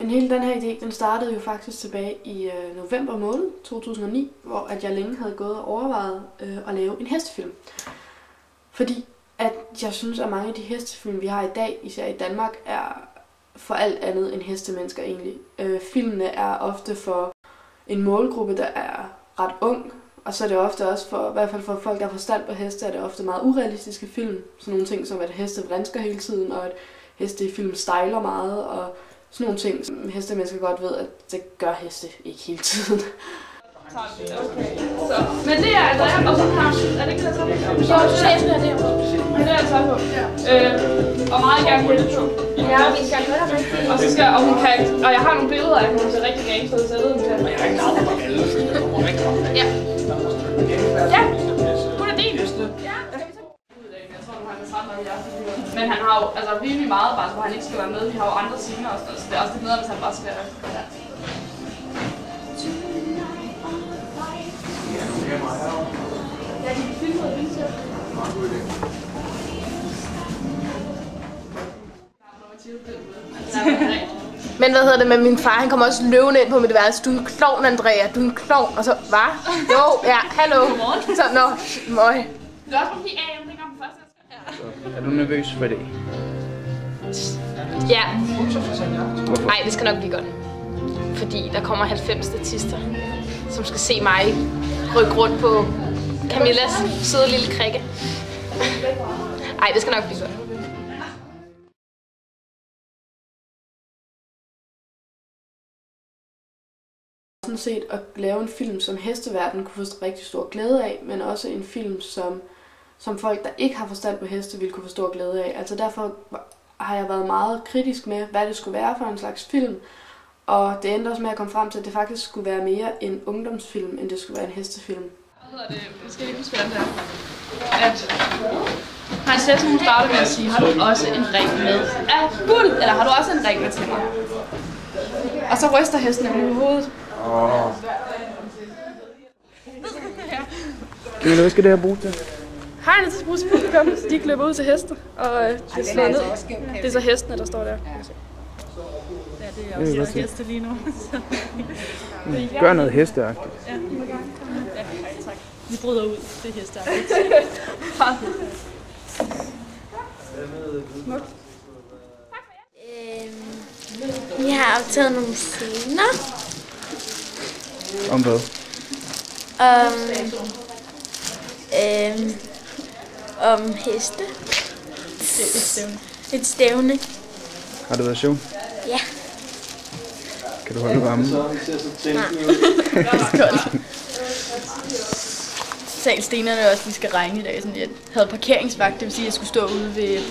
hele den her idé, den startede jo faktisk tilbage i november måned 2009, hvor at jeg længe havde gået og overvejet at lave en hestefilm. Fordi at jeg synes, at mange af de hestefilm, vi har i dag, især i Danmark, er for alt andet end hestemennesker egentlig. Filmene er ofte for en målgruppe, der er ret ung, og så er det ofte også for, i hvert fald for folk, der har forstand på heste, er det ofte meget urealistiske film. Sådan nogle ting som, at heste vransker hele tiden, og at heste i film stejler meget, og sådan nogle ting, som hestemennesker godt ved, at det gør heste ikke hele tiden. Okay. Så. Men det er Andrea, og så har er det ikke det, der tager på? Jo, du sagde sådan her derovre. Det er det, der tager på. Og meget gerne hætte på. Ja, vi skal gøre det rigtigt. Og så skal, og hun kan, og jeg har nogle billeder af, hun ser rigtig gangster, så jeg ved, hun kan. Jeg er ikke klar over alle, så jeg kommer rigtig meget. Ja. Ja, hun er din. Ja. Jeg tror, du har det samme, men han har jo altså virkelig meget bare, hvor han ikke skal være med. Vi har jo andre scener og sådan noget, så det er også lidt bedre, hvis han bare skal være. Ja, de filmede og viste. Meget god idé. Men hvad hedder det med min far? Han kommer også løvende ind på mit værelse. Du er en klovn, Andrea. Du er en klovn. Og så, hvad? Jo, ja, hallo. Så, møj. Det er også fordi AM dengang på første. Er du nervøs for det? Ja. Hvorfor? Nej, det skal nok blive godt. Fordi der kommer 90 statister, som skal se mig rykke rundt på Camillas søde lille krikke. Ej, det skal nok blive godt. Sådan set at lave en film, som hesteverdenen kunne få rigtig stor glæde af, men også en film, som folk, der ikke har forstand på heste, ville kunne få stor glæde af. Altså derfor har jeg været meget kritisk med, hvad det skulle være for en slags film. Og det endte også med at komme frem til, at det faktisk skulle være mere en ungdomsfilm, end det skulle være en hestefilm. Hvad hedder det? Nu skal jeg lige huske, hvordan det er. At Hans Jensen, hun starter med at sige, har du også en ring med af guld? Eller har du også en ring med til mig? Og så ryster hesten nemlig i hovedet. Camilla, hvad skal det her bruges til? Hegnet til bruges til publikum, så de klipper ud til heste, og det slår ned. Det er så hestene, der står der. Ja, det er også jeres heste lige nu. Gør noget hesteagtigt. Ja, tak. Vi bryder ud. Det er hesteagtigt. Smukt. Vi har optaget nogle scener. Om hvad? Om heste. Et stævne. Har det været sjovt? Ja. Kan du holde varmen? Sagde stenerne også, at de skal regne i dag. Sådan, jeg havde parkeringsvagt, det vil sige, at jeg skulle stå ude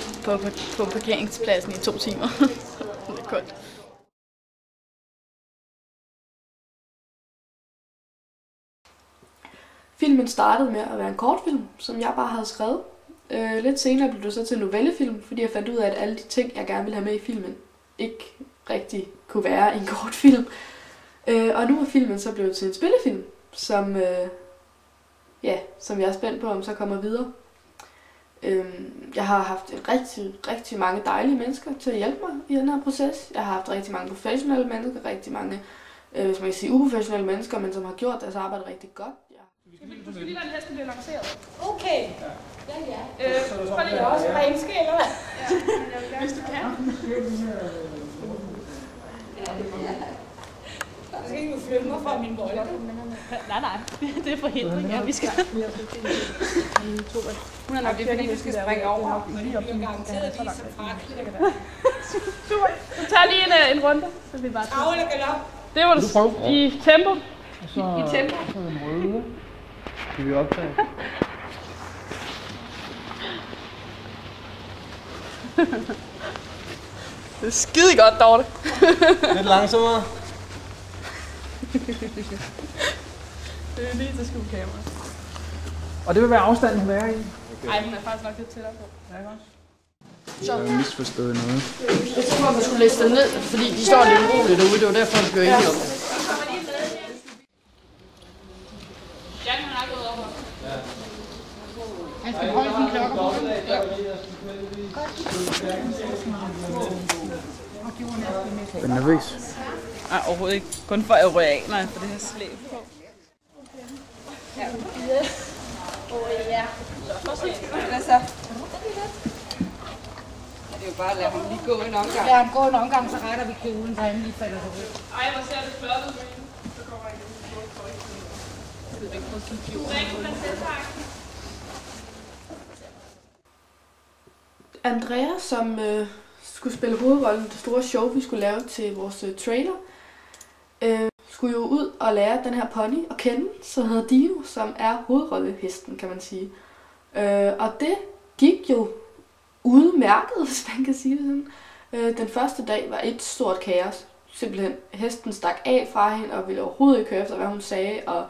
på parkeringspladsen i 2 timer. Det er koldt. Filmen startede med at være en kortfilm, som jeg bare havde skrevet. Lidt senere blev det så til en novellefilm, fordi jeg fandt ud af, at alle de ting, jeg gerne ville have med i filmen, ikke rigtig kunne være en kortfilm. Og nu er filmen så blevet til en spillefilm, som jeg er spændt på, om så kommer videre. Jeg har haft rigtig mange dejlige mennesker til at hjælpe mig i den her proces. Jeg har haft rigtig mange professionelle mennesker, rigtig mange, hvis man kan sige uprofessionelle mennesker, men som har gjort deres arbejde rigtig godt. Du skal lige lade hesten blive lanceret. Okay. Prøv lige også renske, eller hvad? Hvis du kan. Så skal I jo flytte mig fra min bolle. Nej, det er forhindring, ja, vi skal. Hun er nok det, fordi vi skal springe over. Super. Du tager lige en runde. Så vi bare det var i tempo. I tempo. Kan vi optage? Det er skide godt, Dorte. Lidt langsommere. Det er lige til skubkamera. Og det vil være afstanden, hun er i? Ej, hun er faktisk nok lidt tættere på. Ja, ikke også? Jeg har misforstået noget. Jeg tror, man skulle læse dem ned, fordi de står lidt uroligt derude. Det var derfor, de blev enige om det. Jan, han er gået over. Han skal holde sin klokke. Er du nervøs? Nej, overhovedet ikke. Kun for arealerne, for det her slæb på. Ja. Ja. Hvad så? Det er jo bare at lade ham lige gå en omgang. Lad ham gå en omgang, så retter vi kjolen, så han lige falder sig ud. Ej, hvor ser det flot ud. Så kommer ikke Andrea, som skulle spille hovedrollen i det store show, vi skulle lave til vores trailer, skulle jo ud og lære den her pony at kende, som hedder Dino, som er hovedrollehesten, kan man sige. Og det gik jo udmærket, hvis man kan sige det sådan. Den første dag var et stort kaos. Simpelthen, hesten stak af fra hende og ville overhovedet ikke høre efter, hvad hun sagde, og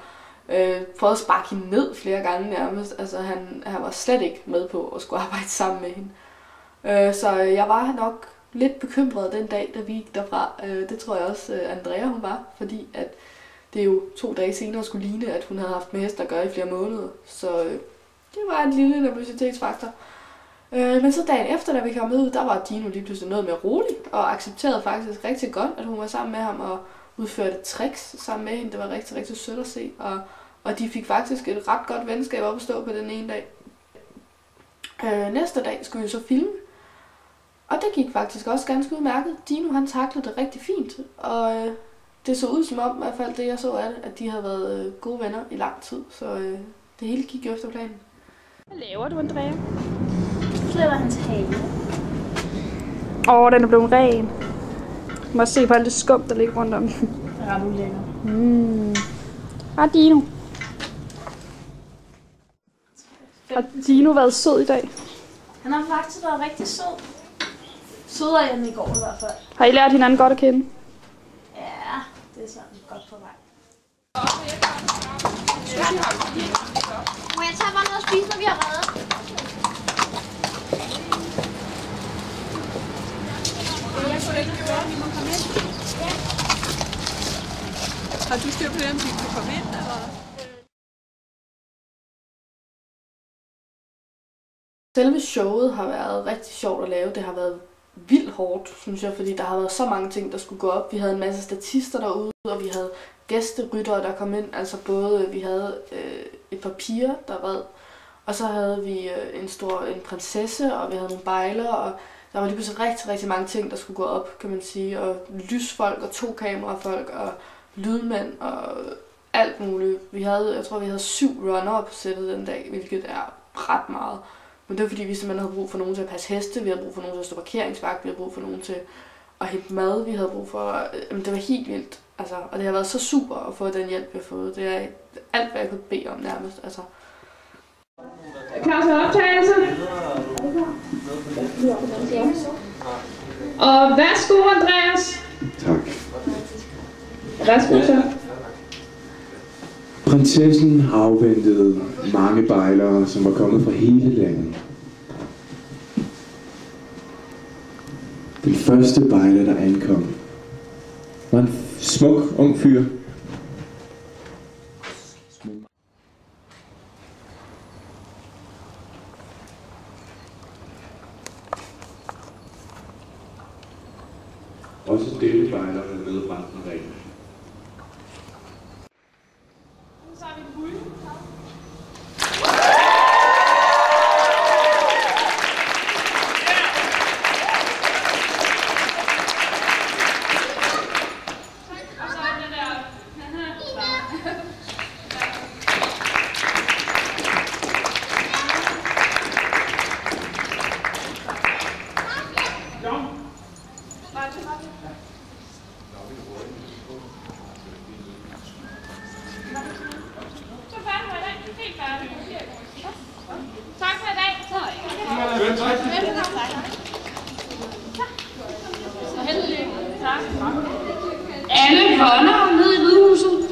prøvede at sparke hende ned flere gange nærmest. Altså, han var slet ikke med på at skulle arbejde sammen med hende. Så jeg var nok lidt bekymret den dag, da vi gik derfra. Det tror jeg også, Andrea hun var, fordi at det jo 2 dage senere skulle ligne, at hun havde haft med hest at gøre i flere måneder. Så det var en lille nervøsitetsfaktor. Men så dagen efter, da vi kom ud, der var Dino lige pludselig noget mere rolig, og accepterede faktisk rigtig godt, at hun var sammen med ham og udførte tricks sammen med hende. Det var rigtig, rigtig sødt at se, og de fik faktisk et ret godt venskab op at stå på den ene dag. Næste dag skulle vi så filme, og det gik faktisk også ganske udmærket. Dino han taklede det rigtig fint, og det så ud som om, i hvert fald det jeg så af det, at de havde været gode venner i lang tid, så det hele gik jo efter planen. Hvad laver du, Andrea? Fletter hans hage. Den er blevet ren. Du må også se på alt det skum, der ligger rundt om. Det er ret ulækker. Har Dino. Har Dino været sød i dag? Han har faktisk været rigtig sød. Sødere end i går i hvert fald. Har I lært hinanden godt at kende? Ja, det er sådan godt på vej. Må jeg tage bare noget at spise, når vi har reddet? Har du styr på det, om vi kan komme ind, eller? Selve showet har været rigtig sjovt at lave. Det har været vildt hårdt, synes jeg, fordi der har været så mange ting, der skulle gå op. Vi havde en masse statister derude, og vi havde gæsteryttere, der kom ind. Altså både, vi havde et par piger, der red, og så havde vi en prinsesse, og vi havde nogle bejler, og der var lige pludselig rigtig, rigtig mange ting, der skulle gå op, kan man sige. Og lysfolk, og 2 kamerafolk, og lydmænd, og alt muligt. Jeg tror, vi havde 7 runner på sættet den dag, hvilket er ret meget. Men det var fordi, vi simpelthen havde brug for nogen til at passe heste, vi havde brug for nogen til at stå parkeringsvagt, vi havde brug for nogen til at hente mad, vi havde brug for... det var helt vildt, altså. Og det har været så super at få den hjælp, vi har fået. Det er alt, hvad jeg kunne bede om nærmest, altså. Klar til optagelse? Og værsgo, Andreas. Tak. Værsgo, så. Prinsessen har afventet mange bejlere, som var kommet fra hele landet. Den første bejler, der ankom, var en smuk ung fyr. Også dette bejler med nedbrændt en ring. Tak for i dag. Så held og lykke. Tak. Alle hånder ned i Hvidehuset.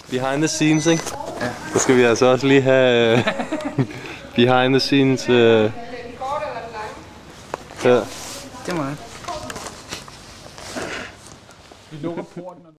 Behind the scenes, ikke? Ja. Så skal vi altså også lige have behind the scenes Ja. Det må jeg. Vi lukker porten.